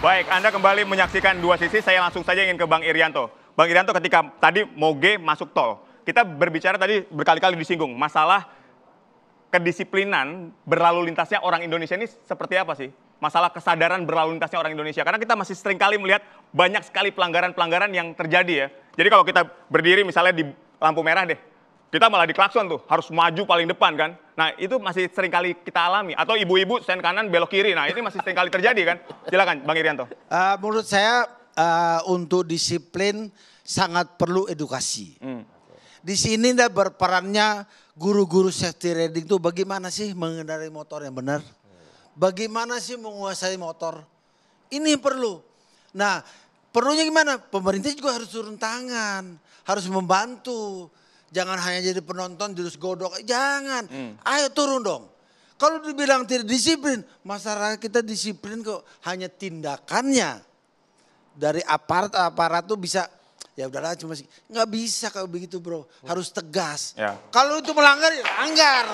Baik, Anda kembali menyaksikan dua sisi, saya langsung saja ingin ke Bang Irianto. Bang Irianto, ketika tadi moge masuk tol, kita berbicara tadi berkali-kali disinggung, masalah kedisiplinan berlalu lintasnya orang Indonesia ini seperti apa sih? Masalah kesadaran berlalu lintasnya orang Indonesia. Karena kita masih sering kali melihat banyak sekali pelanggaran-pelanggaran yang terjadi ya. Jadi kalau kita berdiri misalnya di lampu merah deh, kita malah diklakson tuh, harus maju paling depan kan. Nah itu masih sering kali kita alami. Atau ibu-ibu sen kanan belok kiri, nah ini masih sering kali terjadi kan. Silakan Bang Irianto. Menurut saya untuk disiplin sangat perlu edukasi. Di sini berperannya guru-guru safety riding itu bagaimana sih mengendarai motor yang benar. Bagaimana sih menguasai motor. Ini perlu. Nah perlunya gimana? Pemerintah juga harus turun tangan. Harus membantu. Jangan hanya jadi penonton terus godok, jangan. Ayo turun dong. Kalau dibilang tidak disiplin, masyarakat kita disiplin kok. Hanya tindakannya dari aparat tuh bisa, ya udahlah cuma nggak bisa kalau begitu bro. Harus tegas. Ya. Kalau itu melanggar, ya langgar.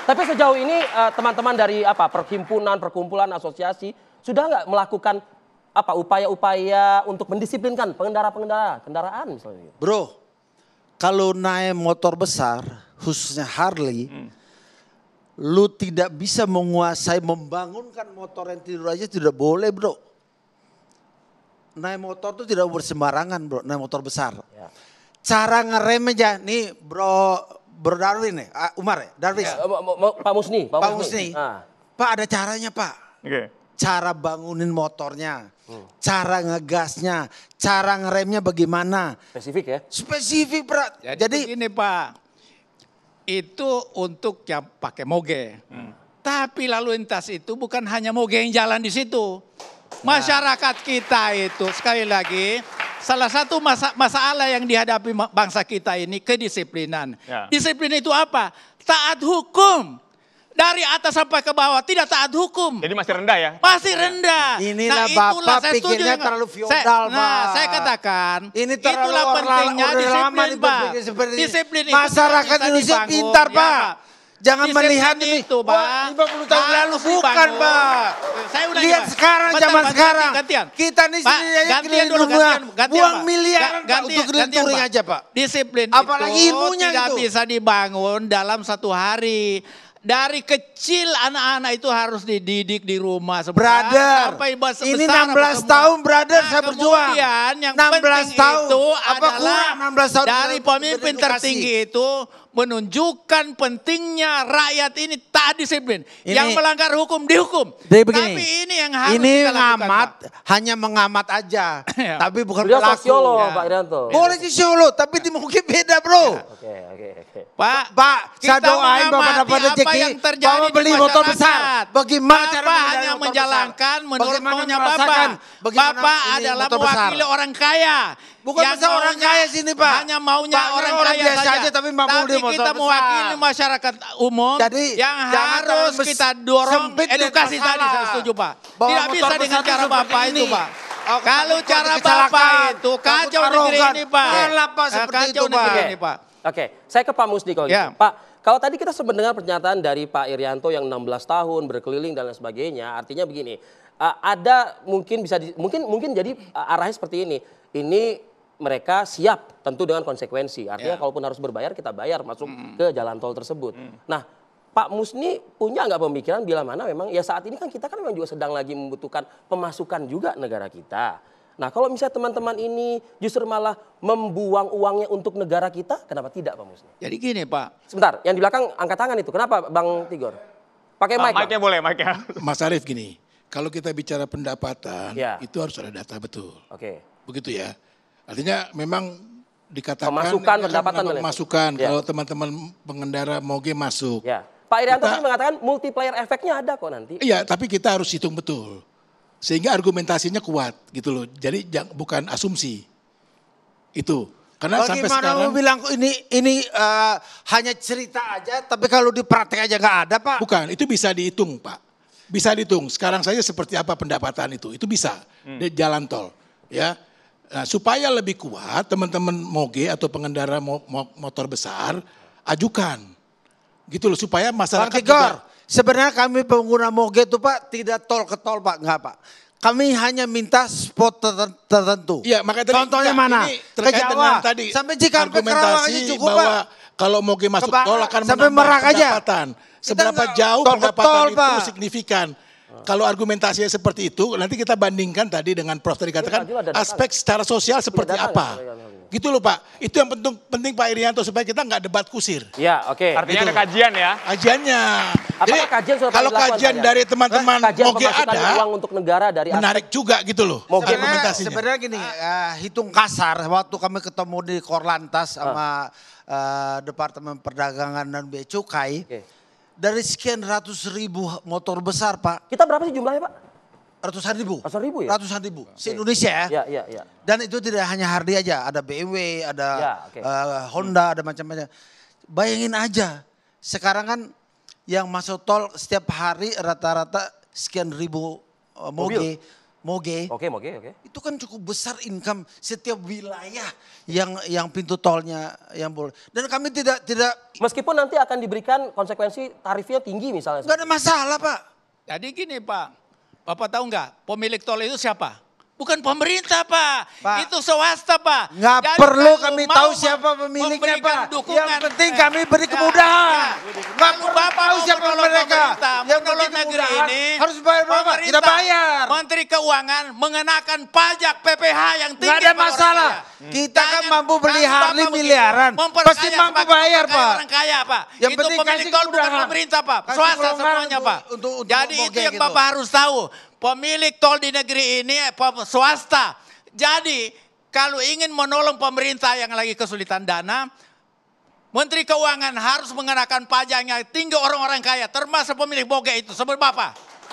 Tapi sejauh ini teman-teman dari perhimpunan, perkumpulan, asosiasi sudah nggak melakukan upaya-upaya untuk mendisiplinkan pengendara-pengendara kendaraan misalnya? Bro. Kalau naik motor besar, khususnya Harley, lu tidak bisa menguasai, membangunkan motor yang tidur aja tidak boleh bro. Naik motor tuh tidak bersembarangan bro, naik motor besar. Ya. Cara ngerem aja, nih bro Darwin nih, Umar ya, Darwin. Ya, Pak Musni. Pak Musni. Pak ada caranya Pak. Okay. Cara bangunin motornya, cara ngegasnya, cara ngeremnya bagaimana. Spesifik ya? Spesifik, Pak. Jadi begini Pak, itu untuk yang pakai moge. Tapi lalu lintas itu bukan hanya moge yang jalan di situ. Masyarakat kita itu sekali lagi, salah satu masalah yang dihadapi bangsa kita ini kedisiplinan. Ya. Disiplin itu apa? Taat hukum. Dari atas sampai ke bawah tidak taat hukum. Jadi masih rendah ya? Masih rendah. Inilah Bapak pikirnya terlalu feodal Pak. Saya katakan ini itulah pentingnya disiplin Pak. Disiplin itu masyarakat Indonesia pintar ya, Pak. Jangan melihat itu Pak. 50 tahun lalu bukan Pak. Saya udah lihat sekarang zaman sekarang. Gantian. Kita nih gantian dulu buang miliaran untuk touring aja Pak. Disiplin apalagi itu ilmunya tidak bisa dibangun dalam satu hari. Dari kecil anak-anak itu harus dididik di rumah. Brother, ini 16 tahun brother saya berjuang. Kemudian yang 16 penting tahun. itu Apa adalah 16 tahun dari pemimpin tertinggi itu menunjukkan pentingnya rakyat ini taat disiplin. Yang melanggar hukum dihukum. Tapi ini yang harus ini kita lakukan, ngamat, Pak. Hanya mengamat aja. Tapi bukan Beliau pelaku. sosiolog Pak Irianto. Boleh sosiolog, tapi di mungkin beda bro. Oke. Pak, saya doain Bapak dapat rezeki. Bapak beli motor besar. Bagaimana cara hanya menjalankan menurut maunya Bapak. Bapak adalah mewakili orang kaya. Bukan masa orang kaya sini Pak. Hanya maunya orang kaya biasa aja tapi kita mewakili masyarakat umum. Jadi yang harus kita dorong edukasi tadi, saya setuju Pak. Tidak bisa dengan cara Bapak itu Pak. Kalau cara Bapak itu kacau negeri ini Pak. Kacau negeri ini Pak. Oke, saya ke Pak Musni kalau gitu. Pak, kalau tadi kita sempat dengar pernyataan dari Pak Irianto yang 16 tahun berkeliling dan lain sebagainya, artinya begini, ada mungkin bisa mungkin jadi arahnya seperti ini. Ini mereka siap tentu dengan konsekuensi. Artinya kalaupun harus berbayar kita bayar masuk ke jalan tol tersebut. Nah, Pak Musni punya nggak pemikiran bila mana memang ya saat ini kan kita kan memang juga sedang lagi membutuhkan pemasukan juga negara kita. Nah kalau misalnya teman-teman ini justru malah membuang uangnya untuk negara kita, kenapa tidak Pak Musni? Jadi gini Pak. Sebentar, yang di belakang angkat tangan itu, kenapa Bang Tigor? Pakai mic. Mic-nya boleh, mic-nya. Mas Arief gini, kalau kita bicara pendapatan, itu harus ada data betul. Oke. Begitu ya. Artinya memang dikatakan pemasukan, pendapatan. Pemasukan, kalau teman-teman pengendara moge masuk. Ya. Pak Irianto tadi mengatakan multiplier efeknya ada kok nanti. Iya, tapi kita harus hitung betul. Sehingga argumentasinya kuat gitu loh. Jadi bukan asumsi. Itu. Karena sampai sekarang. Bagaimana lu bilang ini hanya cerita aja, tapi kalau dipraktek aja nggak ada Pak? Bukan, itu bisa dihitung Pak. Bisa dihitung. Sekarang saja seperti apa pendapatan itu bisa di jalan tol. Ya, nah, supaya lebih kuat teman-teman moge atau pengendara motor besar ajukan, gitu loh supaya masyarakat juga. Sebenarnya kami pengguna moge itu Pak tidak tol ke tol Pak, enggak Pak. kami hanya minta spot tertentu. Iya, makanya tadi contohnya mana? Ini Ke terkait dengan Jawa, tadi sampai Cikampek Kerawang aja cukup, bahwa Pak. kalau Moge masuk tol akan sampai menambah Merak aja. pendapatan. Kita Seberapa nggak jauh tol ke pendapatan tol, itu Pak. signifikan. Kalau argumentasinya seperti itu, nanti kita bandingkan tadi dengan Prof tadi katakan aspek secara sosial seperti apa. Gitu loh Pak. Itu yang penting Pak Irianto supaya kita nggak debat kusir. Ya, oke. Artinya ada kajian ya? Kajiannya. Jadi kajian sudah kalau dilakukan, kajian Pak, dari teman-teman kajian Moge pemasukan ada, uang untuk negara dari menarik juga gitu loh. Moge argumentasinya. Sebenarnya gini, hitung kasar waktu kami ketemu di Korlantas sama Departemen Perdagangan dan Bea Cukai, dari sekian ratus ribu motor besar Pak. Kita berapa sih jumlahnya Pak? Ratusan ribu. Ratusan ribu ya? Ratusan ribu. Se-Indonesia ya. Iya. Dan itu tidak hanya Harley aja, ada BMW, ada Honda, ada macam-macam. Bayangin aja, sekarang kan yang masuk tol setiap hari rata-rata sekian ribu Moge. Oke. Itu kan cukup besar income setiap wilayah yang pintu tolnya yang boleh. Dan kami tidak Meskipun nanti akan diberikan konsekuensi tarifnya tinggi misalnya. nggak ada masalah Pak. Jadi gini Pak, Bapak tahu nggak pemilik tol itu siapa? Bukan pemerintah Pak, itu swasta Pak. Nggak Jadi perlu kalau kami mau tahu siapa pemiliknya memberikan Pak. dukungan, Yang penting kami beri kemudahan. Nggak Kalau perlu Bapak tahu mau siapa menolong mereka. pemerintah, Yang menolong penting negeri kemudahan. ini, Harus bayar berapa? Kita pemerintah, bayar. Menteri Keuangan mengenakan pajak PPh yang tinggi. Nggak ada pada orang masalah. kaya. Kita kan Jangan- mampu beli kalau Harley Bapak miliaran. memperkaya Pasti mampu sebagai bayar memperkaya Pak. Orang kaya Pak. Yang Itu penting pemilik kasih tol bukan kemudahan. pemerintah Pak. Kasih Swasta kelonggaran semuanya Pak. untuk Jadi itu Moge yang gitu. Bapak harus tahu. Pemilik tol di negeri ini swasta. Jadi kalau ingin menolong pemerintah yang lagi kesulitan dana, Menteri Keuangan harus mengenakan pajak yang tinggi orang-orang kaya, termasuk pemilik Moge itu. Sebut Bapak.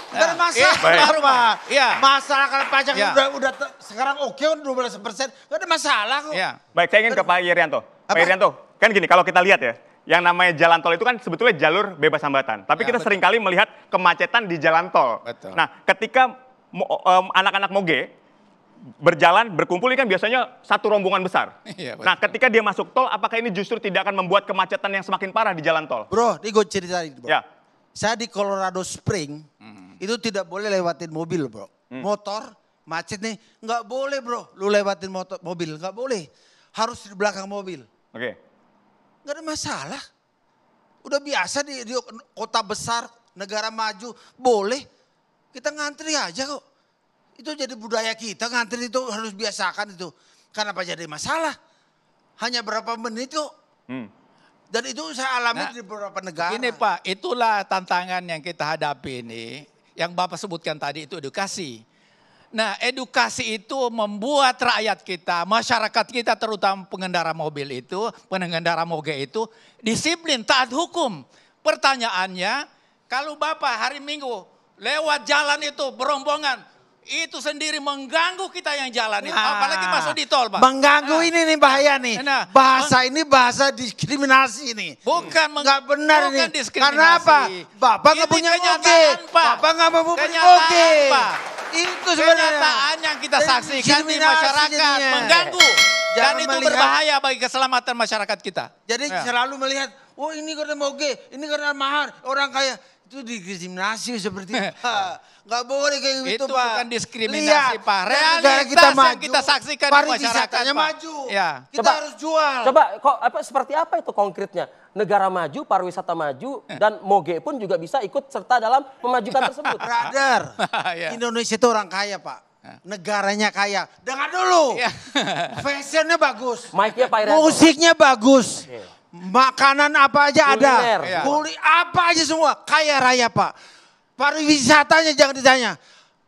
Nggak ada masalah Baik. Pak. Iya. Masalah kalau pajak Iya. udah sekarang oke 12%. Nggak ada masalah kok. Ya. Baik, saya ingin ke Pak Irianto. Pak Apa? Irianto, kan gini, kalau kita lihat ya, yang namanya jalan tol itu kan sebetulnya jalur bebas hambatan. Tapi Ya, kita betul. seringkali melihat kemacetan di jalan tol. Betul. Nah, ketika anak-anak Moge berjalan, berkumpul ini kan biasanya satu rombongan besar. Iya, betul. Nah, ketika dia masuk tol, apakah ini justru tidak akan membuat kemacetan yang semakin parah di jalan tol? Bro, ini gue ceritain bro. Ya. Saya di Colorado Spring, itu tidak boleh lewatin mobil bro. Motor, macet nih, nggak boleh bro. Lu lewatin mobil, nggak boleh. Harus di belakang mobil. Oke. Nggak ada masalah. Udah biasa di kota besar, negara maju, boleh. Kita ngantri aja kok. Itu jadi budaya kita, ngantri itu harus biasakan itu. Kenapa jadi masalah? Hanya berapa menit kok. Dan itu saya alami di beberapa negara. Ini Pak, itulah tantangan yang kita hadapi ini. Yang Bapak sebutkan tadi itu edukasi. Nah, edukasi itu membuat rakyat kita, masyarakat kita terutama pengendara mobil itu, pengendara Moge itu disiplin, taat hukum. Pertanyaannya, kalau Bapak hari Minggu lewat jalan itu berombongan, itu sendiri mengganggu kita yang jalan itu. Apalagi masuk di tol Pak. Mengganggu ini nih bahaya nih. Nah, Bahasa ini bahasa diskriminasi nih. Bukan Nggak benar bukan nih. diskriminasi. Karena apa? Bapak nggak Ini punya kenyataan, moge. Pak. Bapak nggak mau punya Kenyataan, moge. Pak. Itu sebenarnya. Kenyataan yang kita Dan saksikan di diskriminasi masyarakat jadinya. mengganggu. Dan Jangan itu melihat- berbahaya bagi keselamatan masyarakat kita. Jadi Ya. selalu melihat, oh ini karena moge, ini karena mahar, orang kaya. Itu diskriminasi seperti itu. Nggak boleh kayak gitu Itu Pak. bukan diskriminasi, Lihat, Pak. negara Realitas yang kita saksikan di pariwisatanya masyarakat, Pak. maju. Ya. Kita harus jual. Coba seperti apa itu konkretnya? Negara maju, pariwisata maju, dan Moge pun juga bisa ikut serta dalam memajukan tersebut. Brother, Ya. Indonesia itu orang kaya Pak. Negaranya kaya. Dengar dulu. Ya. Fashionnya bagus. Mic-nya Pak Irianto. Musiknya bagus. Makanan apa aja ada. Kuliner. Ya. Apa aja semua. Kaya raya Pak. Pariwisatanya jangan ditanya.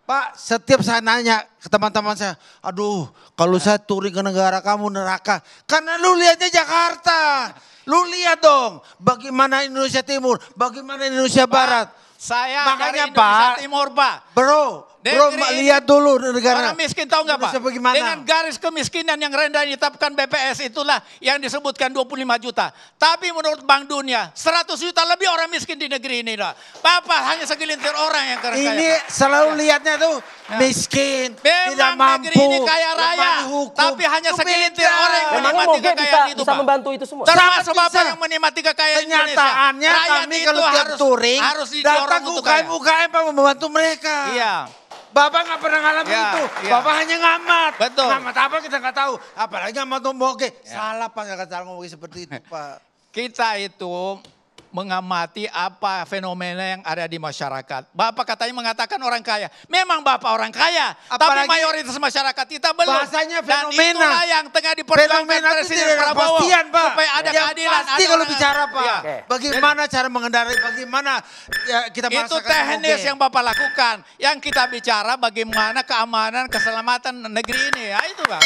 Pak, setiap saya nanya ke teman-teman saya, aduh kalau saya touring ke negara kamu neraka. Karena lu lihatnya Jakarta. Lu lihat dong bagaimana Indonesia Timur, bagaimana Indonesia Barat. Saya Makanya, dari Indonesia Pak, Timur, Pak. Bro, Negeri ini, lihat dulu negara. Orang miskin tahu nggak Pak? Indonesia bagaimana? Dengan garis kemiskinan yang rendah yang ditetapkan BPS itulah yang disebutkan 25 juta. Tapi menurut Bank Dunia 100 juta lebih orang miskin di negeri ini. Bapak hanya segelintir orang yang kaya. Ini Pak. selalu lihatnya tuh miskin, tidak Memang mampu, negeri ini kaya raya, lemah di hukum. tapi hanya Itu segelintir beda. orang yang Memangnya menikmati Moge kekayaan itu, bisa Pak. membantu itu semua? Termasuk Sangat Bapak bisa. yang menikmati kekayaan Indonesia. Kenyataannya Rakyat kami itu kalau tiap touring harus datang didorong ke untuk kaya. UKM Pak membantu mereka. Iya. Bapak nggak pernah ngalamin Ya, itu. ya. Bapak hanya ngamat. Betul. Ngamat apa kita nggak tahu. Apalagi ngamat moge. Salah Pak, nggak cara ngomong seperti itu Pak. Kita itu mengamati apa fenomena yang ada di masyarakat. Bapak katanya mengatakan orang kaya. Memang Bapak orang kaya, tapi Apalagi mayoritas masyarakat kita belum. bahasanya Dan fenomena. itulah yang tengah diperjuangkan Fenomena itu Presiden tidak ada Prabowo. kepastian Pak. Supaya ada Yang keadilan. pasti ada kalau orang- bicara Pak. Iya. Bagaimana cara mengendarai, bagaimana ya, kita Itu merasakan teknis moge. yang Bapak lakukan. Yang kita bicara bagaimana keamanan, keselamatan negeri ini. Ya itu Pak.